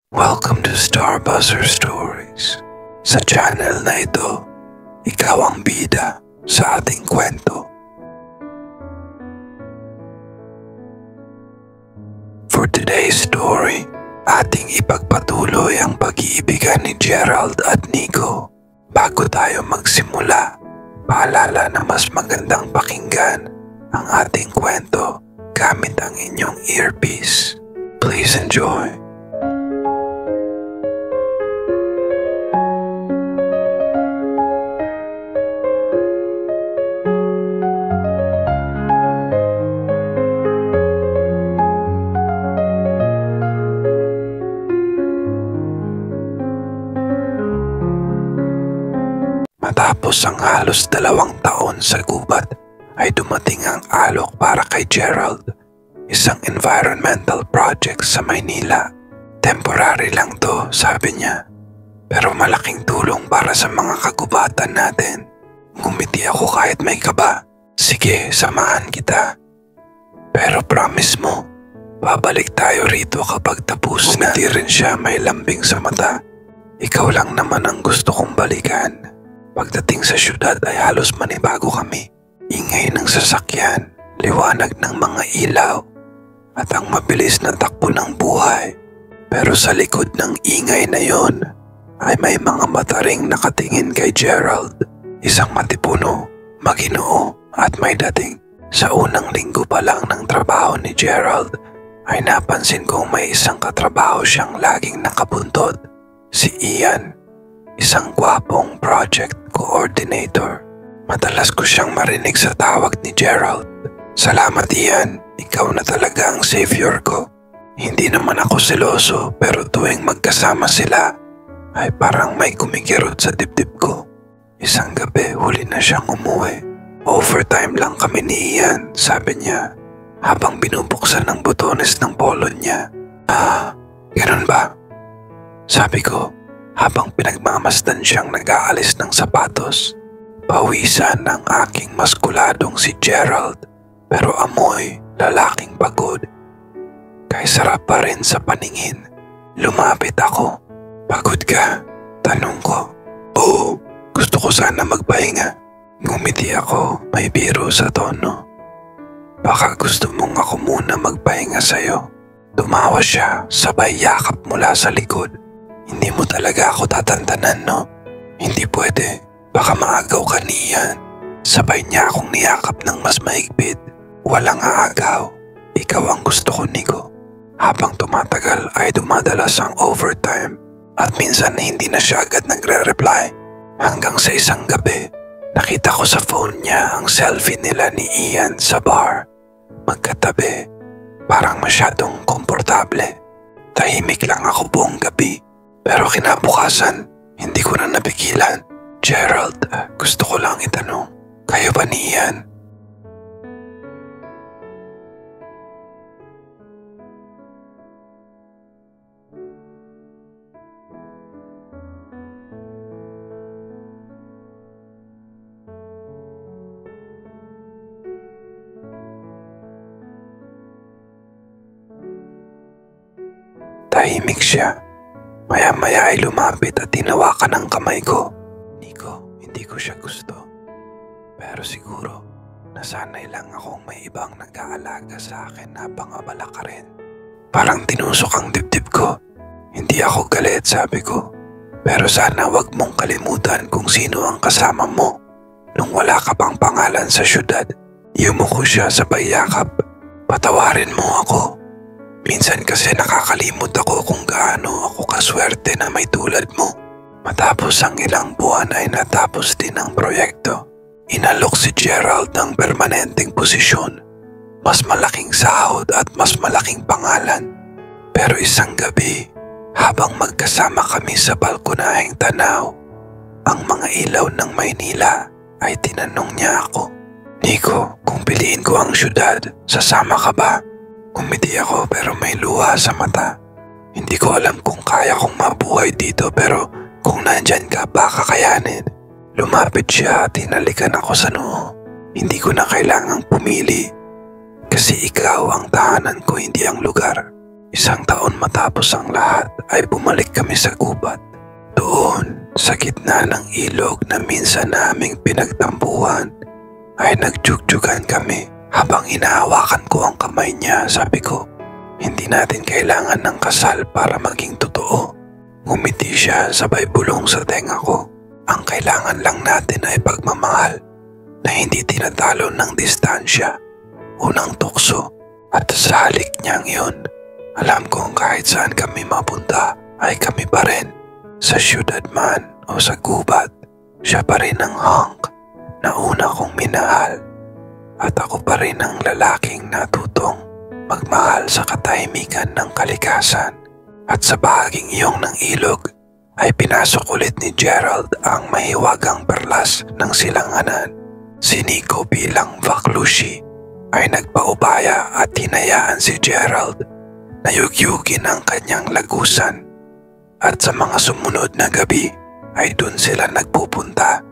Welcome to Star Buzzer Stories. Sa channel na ito, ikaw ang bida sa ating kwento. For today's story, ating ipagpatuloy ang pag-iibigan ni Gerald at Nico. Bago tayo magsimula, paalala na mas magandang pakinggan ang ating kwento gamit ang inyong earpiece. Please enjoy. Matapos ang halos 2 taon sa gubat, ay dumating ang alok para kay Gerald, isang environmental project sa Maynila. Temporary lang to, sabi niya, pero malaking tulong para sa mga kagubatan natin. Ngumiti ako kahit may kaba. Sige, samahan kita. Pero promise mo, babalik tayo rito kapag tapos na. Ngumiti rin siya, may lambing sa mata. Ikaw lang naman ang gusto kong balikan. Pagdating sa syudad ay halos manibago kami. Ingay ng sasakyan, liwanag ng mga ilaw, at ang mabilis na takbo ng buhay. Pero sa likod ng ingay na yon, ay may mga mata ring nakatingin kay Gerald. Isang matipuno, maginoo, at may dating. Sa unang linggo pa lang ng trabaho ni Gerald, ay napansin kong may isang katrabaho siyang laging nakabuntot. Si Ian, isang gwapong project coordinator. Madalas ko siyang marinig sa tawag ni Gerald. Salamat Ian, ikaw na talaga ang savior ko. Hindi naman ako seloso, pero tuwing magkasama sila, ay parang may kumikirot sa dibdib ko. Isang gabi, huli na siyang umuwi. Overtime lang kami ni Ian, sabi niya, habang binubuksan ng butones ng polo niya. Ganun ba? Sabi ko, habang pinagmamasdan siyang nag-aalis ng sapatos. Pawisan ng aking maskuladong si Gerald, pero amoy lalaking pagod. Kay sarap pa rin sa paningin. Lumapit ako. Pagod ka? Tanong ko. Oo, gusto ko sana magpahinga. Ngumiti ako, may biro sa tono. Baka gusto mong ako muna magpahinga sa'yo. Tumawa siya, sabay yakap mula sa likod. Hindi mo talaga ako tatantanan, no? Hindi pwede. Baka maagaw ka niyan. Sabay niya akong niyakap ng mas mahigpit. Walang aagaw. Ikaw ang gusto ko, Nico. Habang tumatagal ay dumadalas ang overtime at minsan hindi na siya agad nagre-reply. Hanggang sa isang gabi, nakita ko sa phone niya ang selfie nila ni Ian sa bar. Magkatabi. Parang masyadong komportable. Tahimik lang ako buong gabi. Pero kinabukasan, hindi ko na napigilan. Gerald, gusto ko lang itanong, kayo ba ni Ian? Tahimik siya. Maya-maya ay lumapit at tinawakan ang kamay ko. Nico, hindi ko siya gusto. Pero siguro, nasanay lang akong may ibang nag-aalaga sa akin habang abala ka rin. Parang tinusok ang dibdib ko. Hindi ako galit, sabi ko. Pero sana wag mong kalimutan kung sino ang kasama mo nung wala ka pang pangalan sa syudad. Yumuko siya sa bayakap. Patawarin mo ako. Minsan kasi nakakalimot ako kung gaano ako kaswerte na may tulad mo. Matapos ang ilang buwan ay natapos din ang proyekto. Inalok si Gerald ng permanenteng posisyon. Mas malaking sahod at mas malaking pangalan. Pero isang gabi, habang magkasama kami sa balkonaheng tanaw, ang mga ilaw ng Maynila ay tinanong niya ako. Nico, kung piliin ko ang syudad, sasama ka ba? Ngumiti ako pero may luha sa mata. Hindi ko alam kung kaya kong mabuhay dito pero kung nandyan ka baka kayanin. Lumapit siya at hinalikan ako sa noo. Hindi ko na kailangang pumili kasi ikaw ang tahanan ko, hindi ang lugar. Isang taon matapos ang lahat ay bumalik kami sa gubat. Doon, sa gitna ng ilog na minsan naming pinagtampuhan, ay nagtsyugtsyugan kami habang inahawakan ko ang kamay niya. Sabi ko, hindi natin kailangan ng kasal para maging totoo. Ngumiti siya sabay bulong sa tenga ko. Ang kailangan lang natin ay pagmamahal na hindi tinatalo ng distansya o ng tukso. At sa halik niyang yun, alam kong kahit saan kami mapunta ay kami pa rin. Sa syudad man o sa gubat, siya pa rin ang Hank na una kong minahal. At ako pa rin ang lalaking natutong magmahal sa katahimikan ng kalikasan. At sa bahaging iyong ng ilog ay pinasok ulit ni Gerald ang mahiwagang perlas ng silanganan. Si Nico bilang Vaklushi ay nagpaubaya at hinayaan si Gerald na yugyugin ang kanyang lagusan. At sa mga sumunod na gabi ay dun sila nagpupunta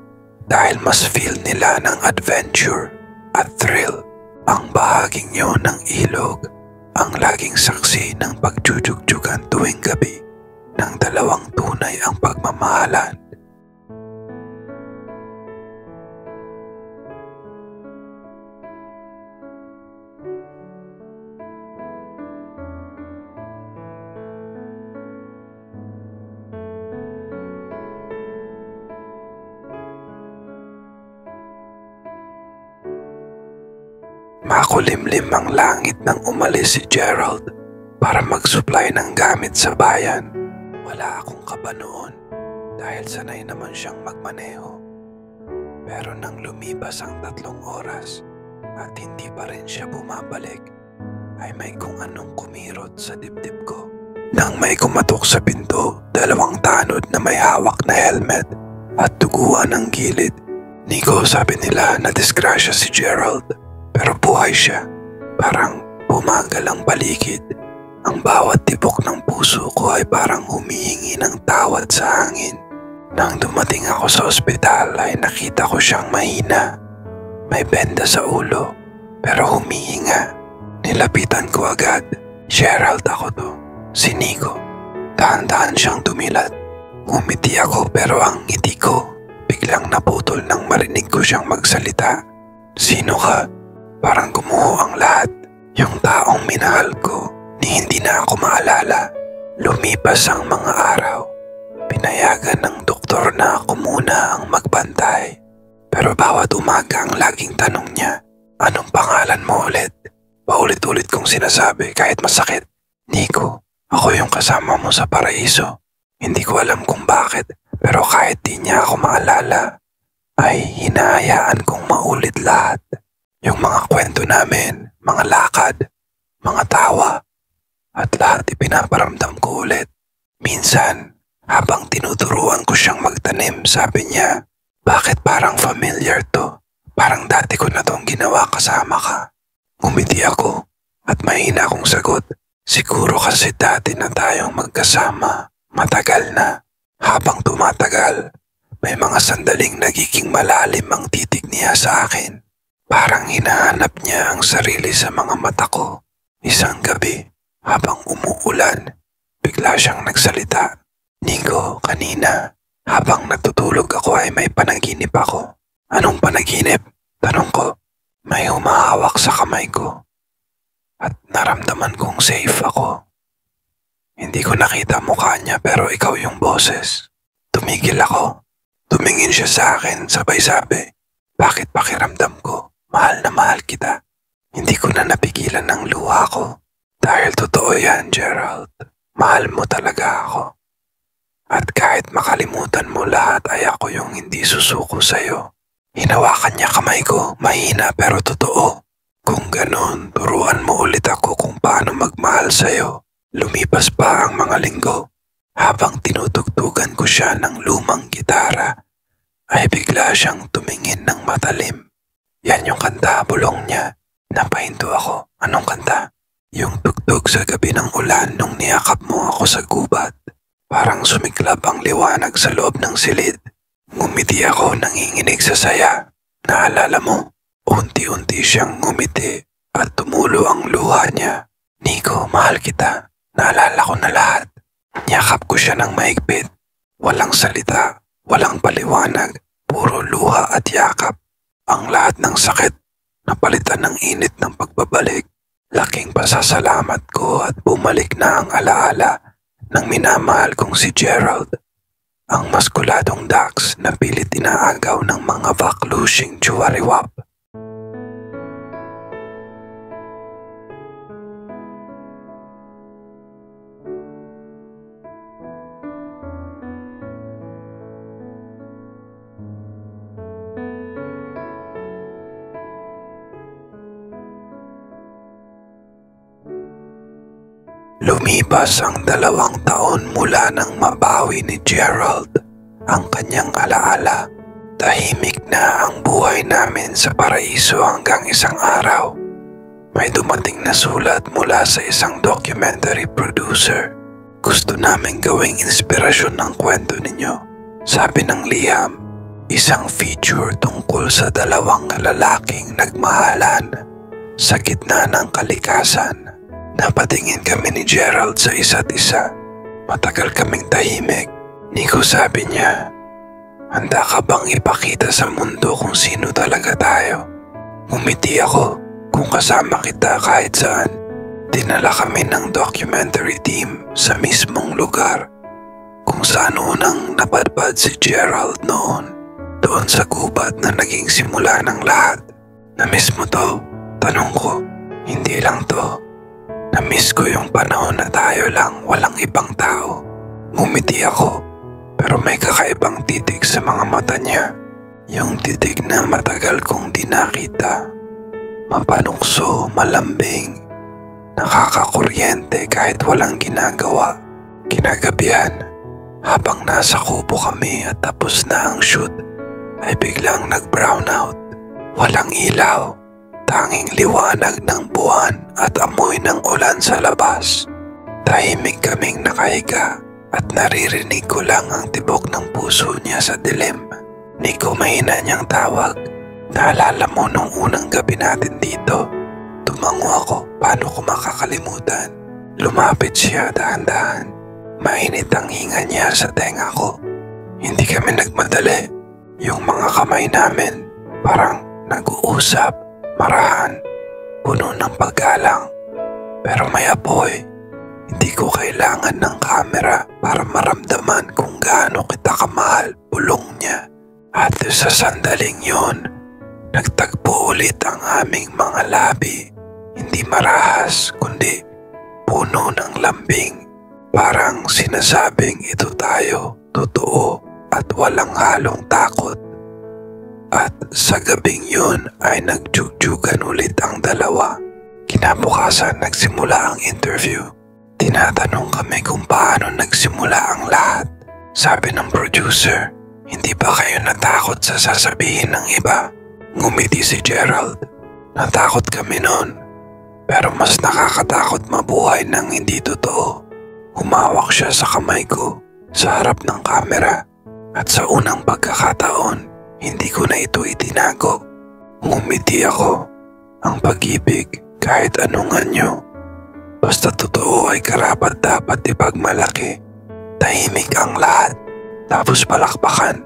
dahil mas feel nila ng adventure at thrill. Ang bahaging yun ng ilog ang laging saksi ng pagjujugyugan tuwing gabi ng dalawang tunay ang pagmamahalan. Makulimlim ang langit nang umalis si Gerald para mag-supply ng gamit sa bayan. Wala akong kaba noon dahil sanay naman siyang magmaneho. Pero nang lumipas ang 3 oras at hindi pa rin siya bumabalik, ay may kung anong kumirot sa dibdib ko. Nang may kumatok sa pinto, 2 tanod na may hawak na helmet at duguan ang gilid. Nico, sabi nila na disgrasya si Gerald. Pero buhay siya. Parang bumagal ang paligid. Ang bawat tibok ng puso ko ay parang humihingi ng tawad sa hangin. Nang dumating ako sa ospital ay nakita ko siyang mahina. May benda sa ulo, pero humihinga. Nilapitan ko agad. Gerald, ako to. Si Nico. Dahan-dahan siyang dumilat. Ngumiti ako pero ang ngiti ko biglang naputol nang marinig ko siyang magsalita. Sino ka? Parang gumuho ang lahat. Yung taong minahal ko ni hindi na ako maalala. Lumipas ang mga araw. Pinayagan ng doktor na ako muna ang magbantay. Pero bawat umaga ang laging tanong niya, anong pangalan mo ulit? Paulit-ulit kong sinasabi kahit masakit. Nico, ako yung kasama mo sa paraiso. Hindi ko alam kung bakit, pero kahit di niya ako maalala, ay hinahayaan kong maulit lahat. Yung mga kwento namin, mga lakad, mga tawa, at lahat ipinaparamdam ko ulit. Minsan, habang tinuturuan ko siyang magtanim, sabi niya, bakit parang familiar to? Parang dati ko na tong ginawa kasama ka. Ngumiti ako at mahina akong sagot. Siguro kasi dati na tayong magkasama, matagal na. Habang tumatagal, may mga sandaling nagiging malalim ang titig niya sa akin. Parang hinahanap niya ang sarili sa mga mata ko. Isang gabi, habang umuulan, bigla siyang nagsalita. Nico, kanina, habang natutulog ako ay may panaginip ako. Anong panaginip? Tanong ko. May humahawak sa kamay ko. At naramdaman kong safe ako. Hindi ko nakita mukha niya pero ikaw yung boses. Tumigil ako. Tumingin siya sa akin sabay sabi, bakit pakiramdam ko? Mahal na mahal kita. Hindi ko na napigilan ng luha ko. Dahil totoo yan, Gerald. Mahal mo talaga ako. At kahit makalimutan mo lahat ay ako yung hindi susuko sa'yo. Hinawakan niya kamay ko, mahina pero totoo. Kung ganon, turuan mo ulit ako kung paano magmahal sa'yo. Lumipas pa ang mga linggo. Habang tinutugtugan ko siya ng lumang gitara, ay bigla siyang tumingin ng matalim. Yan yung kanta, bulong niya. Napahinto ako. Anong kanta? Yung tugtog sa gabi ng ulan nung niyakap mo ako sa gubat. Parang sumiklab ang liwanag sa loob ng silid. Ngumiti ako nanginginig sa saya. Naalala mo? Unti-unti siyang ngumiti at tumulo ang luha niya. Nico, mahal kita. Naalala ko na lahat. Niyakap ko siya ng mahigpit. Walang salita, walang paliwanag, puro luha at yakap. Ang lahat ng sakit, napalitan ng init ng pagbabalik. Laking pasasalamat ko at bumalik na ang alaala ng minamahal kong si Gerald. Ang maskuladong Dax na pilit inaagaw ng mga vaklushing juwariwap. Lumipas ang 2 taon mula nang mabawi ni Gerald ang kanyang alaala. Tahimik na ang buhay namin sa paraiso hanggang isang araw. May dumating na sulat mula sa isang documentary producer. Gusto namin gawing inspirasyon ng kwento ninyo. Sabi ng Liam, isang feature tungkol sa 2 lalaking nagmahalan sa gitna ng kalikasan. Napatingin kami ni Gerald sa isa't isa. Matagal kaming tahimik. Nico, sabi niya, handa ka bang ipakita sa mundo kung sino talaga tayo? Ngumiti ako. Kung kasama kita kahit saan. Dinala kami ng documentary team sa mismong lugar kung saan unang napadpad si Gerald noon. Doon sa gubat na naging simula ng lahat. Na-miss mo to? Tanong ko. Hindi lang to. Na-miss ko yung panahon na tayo lang, walang ibang tao. Ngumiti ako, pero may kakaibang titig sa mga mata niya. Yung titig na matagal kong di nakita. Mapanukso, malambing, nakakakuryente kahit walang ginagawa. Kinagabihan, habang nasa kubo kami at tapos na ang shoot, ay biglang nag-brown out. Walang ilaw. Tanging liwanag ng buwan at amoy ng ulan sa labas. Tahimik kaming nakahiga at naririnig ko lang ang tibok ng puso niya sa dilim. Nico, mahina niyang tawag. Naalala mo nung unang gabi natin dito? Tumango ako, paano ko makakalimutan? Lumapit siya dahan-dahan. Mainit ang hinga niya sa tenga ko. Hindi kami nagmadali. Yung mga kamay namin parang nag-uusap. Marahan, puno ng paggalang, pero may apoy. Hindi ko kailangan ng kamera para maramdaman kung gaano kita kamahal, bulong niya. At sa sandaling yon, nagtagpo ulit ang aming mga labi. Hindi marahas, kundi puno ng lambing. Parang sinasabing ito tayo, totoo at walang halong takot. At sa gabing yun ay nagjugjugan ulit ang 2. Kinabukasan nagsimula ang interview. Tinatanong kami kung paano nagsimula ang lahat. Sabi ng producer, hindi ba kayo natakot sa sasabihin ng iba? Ngumiti si Gerald. Natakot kami noon, pero mas nakakatakot mabuhay ng hindi totoo. Humawak siya sa kamay ko sa harap ng kamera at sa unang pagkakataon, hindi ko na ito itinago. Ngumiti ako. Ang pag-ibig, kahit anong anyo, basta totoo ay karapat dapat ipagmalaki. Tahimik ang lahat, tapos palakpakan.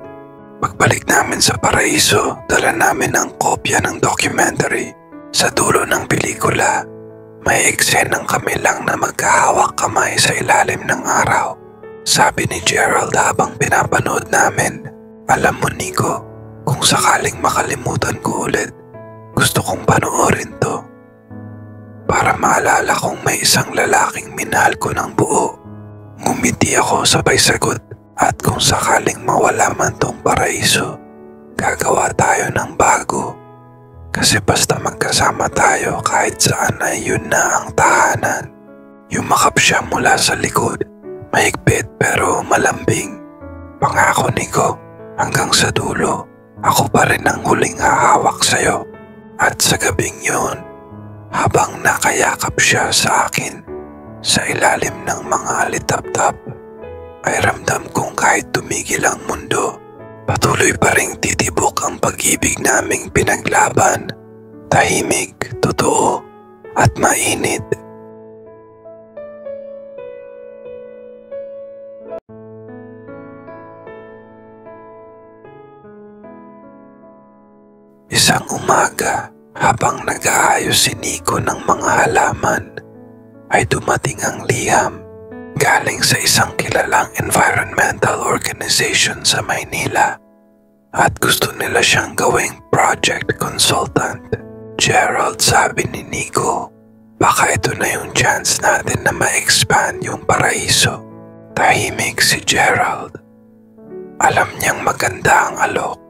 Pagbalik namin sa paraiso, dala namin ang kopya ng documentary. Sa dulo ng pelikula, may eksenang kami lang na magkahawak kamay sa ilalim ng araw. Sabi ni Gerald habang pinapanood namin, alam mo Nico, kung sakaling makalimutan ko ulit, gusto kong panoorin to. Para maalala kong may isang lalaking minahal ko ng buo. Ngumiti ako sabay sagot, at kung sakaling mawala man tong paraiso, gagawa tayo ng bago. Kasi basta magkasama tayo kahit saan ay yun na ang tahanan. Yumakap siya mula sa likod, mahigpit pero malambing. Pangako Nico, hanggang sa dulo, ako pa rin ang huling hahawak sa'yo. At sa gabing yun, habang nakayakap siya sa akin sa ilalim ng mga alitap-tap, ay ramdam kong kahit tumigil ang mundo, patuloy pa ring titibok ang pag-ibig naming pinaglaban. Tahimik, totoo, at mainit. Isang umaga, habang nag-aayos si Nico ng mga halaman, ay dumating ang Liam galing sa isang kilalang environmental organization sa Maynila at gusto nila siyang gawing project consultant. Gerald, sabi ni Nico, baka ito na yung chance natin na ma-expand yung paraiso. Tahimik si Gerald. Alam niyang maganda ang alok,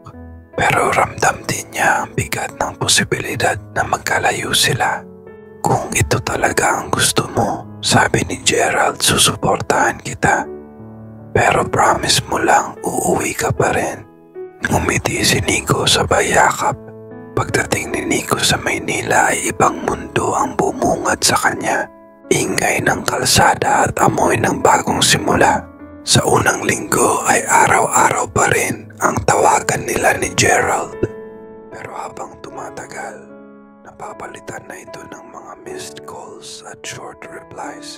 pero ramdam din niya ang bigat ng posibilidad na magkalayo sila. Kung ito talaga ang gusto mo, sabi ni Gerald, susuportahan kita. Pero promise mo lang, uuwi ka pa rin. Ngumiti si Nico sabay yakap. Pagdating ni Nico sa Maynila ay ibang mundo ang bumungad sa kanya. Ingay ng kalsada at amoy ng bagong simula. Sa unang linggo ay araw-araw pa rin ang tawagan nila ni Gerald. Pero habang tumatagal, napapalitan na ito ng mga missed calls at short replies.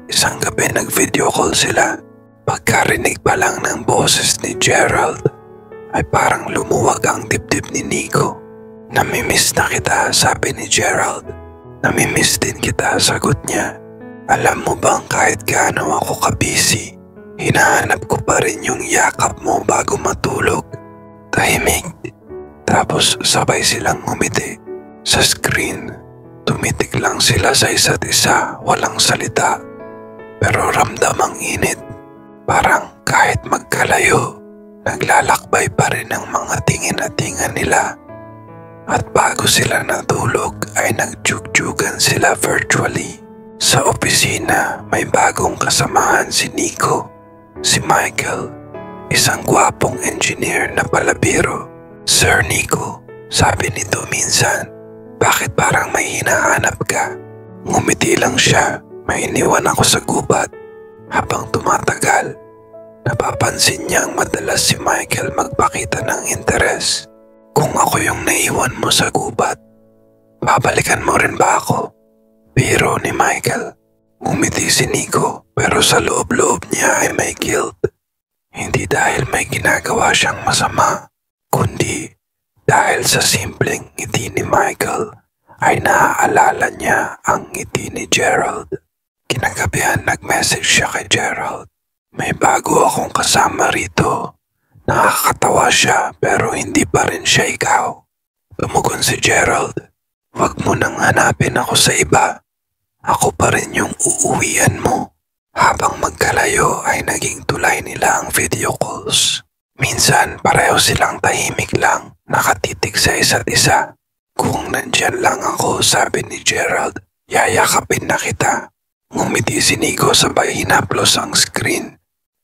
Isang gabi nag-video call sila. Pagkarinig pa lang ng boses ni Gerald, ay parang lumuwag ang dibdib ni Nico. Namimiss na kita, sabi ni Gerald. Namimiss din kita, sagot niya. Alam mo bang kahit gaano ako ka-busy, hinahanap ko pa rin yung yakap mo bago matulog. Tahimik. Tapos sabay silang ngumiti. Sa screen, tumitig lang sila sa isa't isa, walang salita. Pero ramdam ang init. Parang kahit magkalayo, naglalakbay pa rin ang mga tingin-tingan nila. At bago sila natulog ay nagjugjuggan sila virtually. Sa opisina, may bagong kasamahan si Nico. Si Michael, isang gwapong engineer na palabiro. Sir Nico, sabi nito minsan, bakit parang may hinahanap ka? Ngumiti lang siya, may iniwan ako sa gubat. Habang tumatagal, napapansin niyang madalas si Michael magpakita ng interes. Kung ako yung naiwan mo sa gubat, babalikan mo rin ba ako? Biro ni Michael. Ngumiti si Nico pero sa loob-loob niya ay may guilt. Hindi dahil may ginagawa siyang masama, kundi dahil sa simpleng ngiti ni Michael ay naaalala niya ang ngiti ni Gerald. Kinagabihan nag-message siya kay Gerald. May bago akong kasama rito. Nakakatawa siya pero hindi pa rin siya ikaw. Tumugon si Gerald. Huwag mo nang hanapin ako sa iba. Ako pa rin yung uuwian mo. Habang magkalayo ay naging tulay nila ang video calls. Minsan pareho silang tahimik lang, nakatitig sa isa't isa. Kung nandyan lang ako, sabi ni Gerald, yayakapin na kita. Ngumiti si Nico sabay hinaplos ang screen.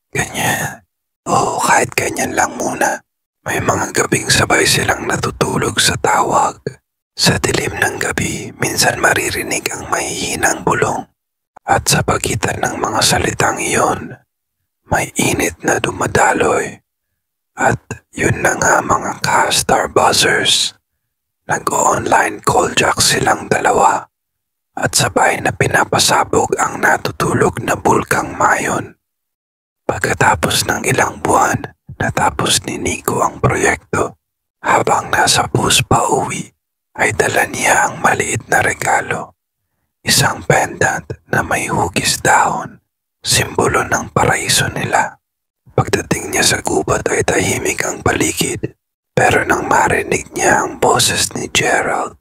Ganyan. Oo, kahit ganyan lang muna. May mga gabing sabay silang natutulog sa tawag. Sa dilim ng gabi, minsan maririnig ang mahihinang bulong. At sa pagitan ng mga salitang iyon, may init na dumadaloy. At yun na nga mga ka-star buzzers. Nag-online call jack silang dalawa. At sabay na pinapasabog ang natutulog na bulkang Mayon. Pagkatapos ng ilang buwan, natapos ni Nico ang proyekto. Habang nasa bus pa uwi, ay dala niya ang maliit na regalo. Isang pendant na may hugis dahon, simbolo ng paraiso nila. Pagdating niya sa gubat ay tahimik ang paligid. Pero nang marinig niya ang boses ni Gerald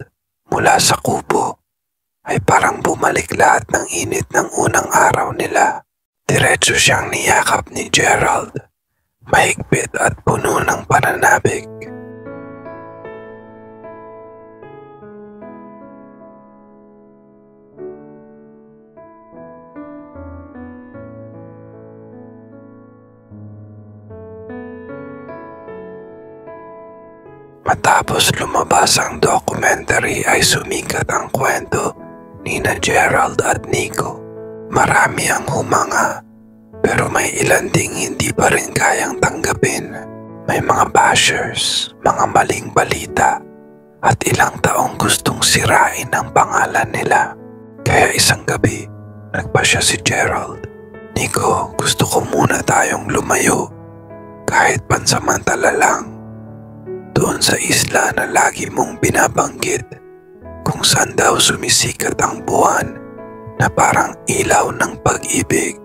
mula sa kubo, ay parang bumalik lahat ng init ng unang araw nila. Diretso siyang niyakap ni Gerald, mahigpit at puno ng pananabik. Matapos lumabas ang documentary ay sumikat ang kwento nina Gerald at Nico. Marami ang humanga, pero may ilan ding hindi pa rin kayang tanggapin. May mga bashers, mga maling balita, at ilang taong gustong sirain ang pangalan nila. Kaya isang gabi, nagpasya si Gerald. Nico, gusto ko muna tayong lumayo, kahit pansamantala lang. doon sa isla na lagi mong binabanggit, kung saan daw sumisikat ang buwan na parang ilaw ng pag-ibig.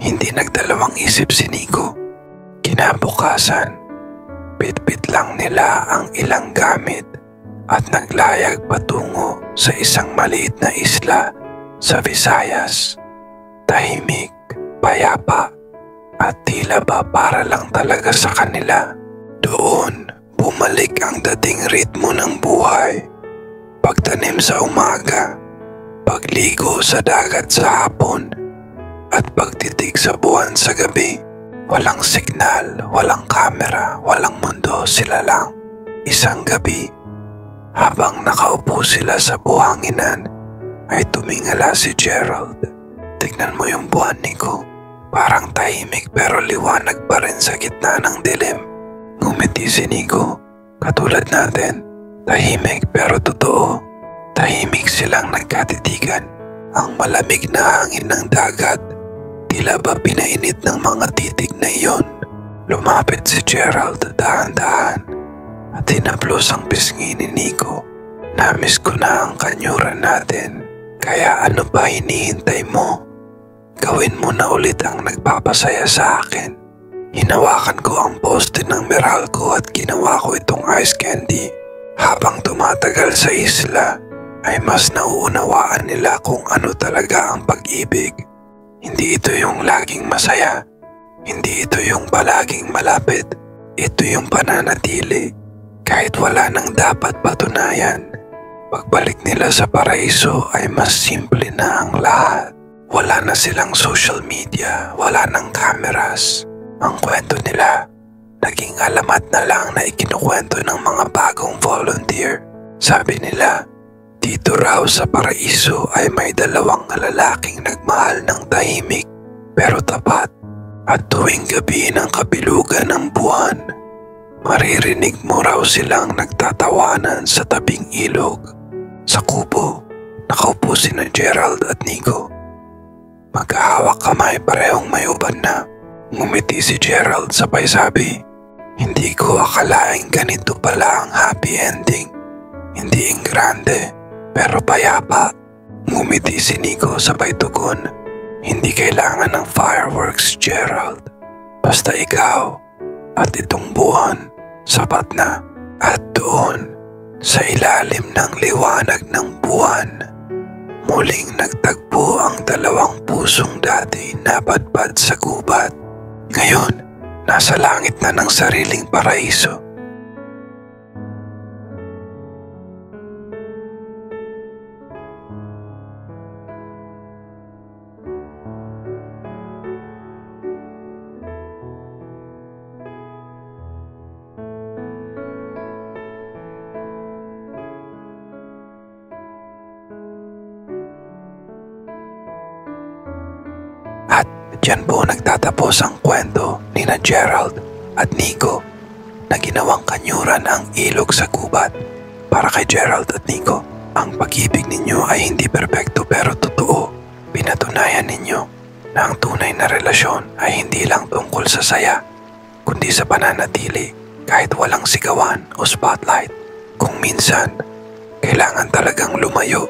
Hindi nagdalawang isip si Nico. Kinabukasan, bitbit lang nila ang ilang gamit at naglayag patungo sa isang maliit na isla sa Visayas. Tahimik, payapa, at tila ba para lang talaga sa kanila. Doon, bumalik ang dating ritmo ng buhay. Pagtanim sa umaga, pagligo sa dagat sa hapon, at pagtitig sa buwan sa gabi. Walang signal, walang kamera, walang mundo, sila lang. Isang gabi, habang nakaupo sila sa buhanginan, ay tumingala si Gerald. Tignan mo yung buwan, Nico. Parang tahimik pero liwanag pa rin sa gitna ng dilim. Ngumiti si Nico. Katulad natin, tahimik pero totoo. Tahimik silang nagkatitigan. Ang malamig na hangin ng dagat, tila ba pinainit ng mga titig na iyon. Lumapit si Gerald dahan-dahan at hinaplos ang pisngi ni Nico. Namiss ko na ang kanyuran natin, kaya ano ba hinihintay mo? Gawin mo na ulit ang nagpapasaya sa akin. Hinawakan ko ang poste ng Meralco at ginawa ko itong ice candy. Habang tumatagal sa isla, ay mas nauunawaan nila kung ano talaga ang pag-ibig. Hindi ito yung laging masaya. Hindi ito yung palaging malapit. Ito yung pananatili kahit wala nang dapat patunayan. Pagbalik nila sa paraiso ay mas simple na ang lahat. Wala na silang social media, wala nang cameras. Ang kwento nila, naging alamat na lang na ikinukwento ng mga bagong volunteer. Sabi nila, dito raw sa paraiso ay may dalawang lalaking nagmahal ng tahimik pero tapat. At tuwing gabi ng kabilugan ng buwan, maririnig mo raw silang nagtatawanan sa tabing ilog. Sa kubo, nakaupo sina Gerald at Nico. Magkahawak kamay, parehong may uban na. Ngumiti si Gerald sabay sabi, hindi ko akalaing ganito pala ang happy ending. Hindi ang grande, pero payapa. Ngumiti si Nico sabay tugon, hindi kailangan ng fireworks, Gerald. Basta ikaw at itong buwan, sapat na. At doon, sa ilalim ng liwanag ng buwan, muling nagtagpo ang dalawang pusong dati napadpad sa gubat. Ngayon, nasa langit na ng sariling paraiso. At diyan po nagtatapos ang kwento ni na Gerald at Nico na ginawang kanyuran ang ilog sa gubat. Para kay Gerald at Nico, ang pag-ibig ninyo ay hindi perpekto pero totoo. Pinatunayan ninyo na ang tunay na relasyon ay hindi lang tungkol sa saya, kundi sa pananatili kahit walang sigawan o spotlight. Kung minsan, kailangan talagang lumayo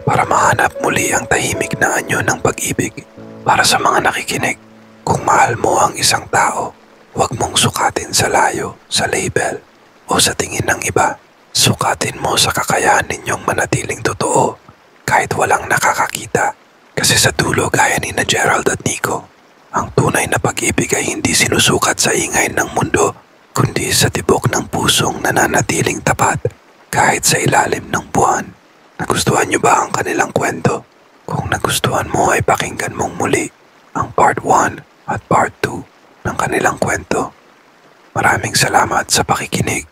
para mahanap muli ang tahimik na anyo ng pag-ibig. Para sa mga nakikinig, kung mahal mo ang isang tao, huwag mong sukatin sa layo, sa label, o sa tingin ng iba. Sukatin mo sa kakayahan ninyong manatiling totoo kahit walang nakakakita. Kasi sa dulo gaya ni na Gerald at Nico, ang tunay na pag-ibig ay hindi sinusukat sa ingay ng mundo, kundi sa tibok ng pusong nananatiling tapat kahit sa ilalim ng buwan. Nagustuhan niyo ba ang kanilang kwento? Kung nagustuhan mo ay pakinggan mong muli ang part 1 at part 2 ng kanilang kwento. Maraming salamat sa pakikinig.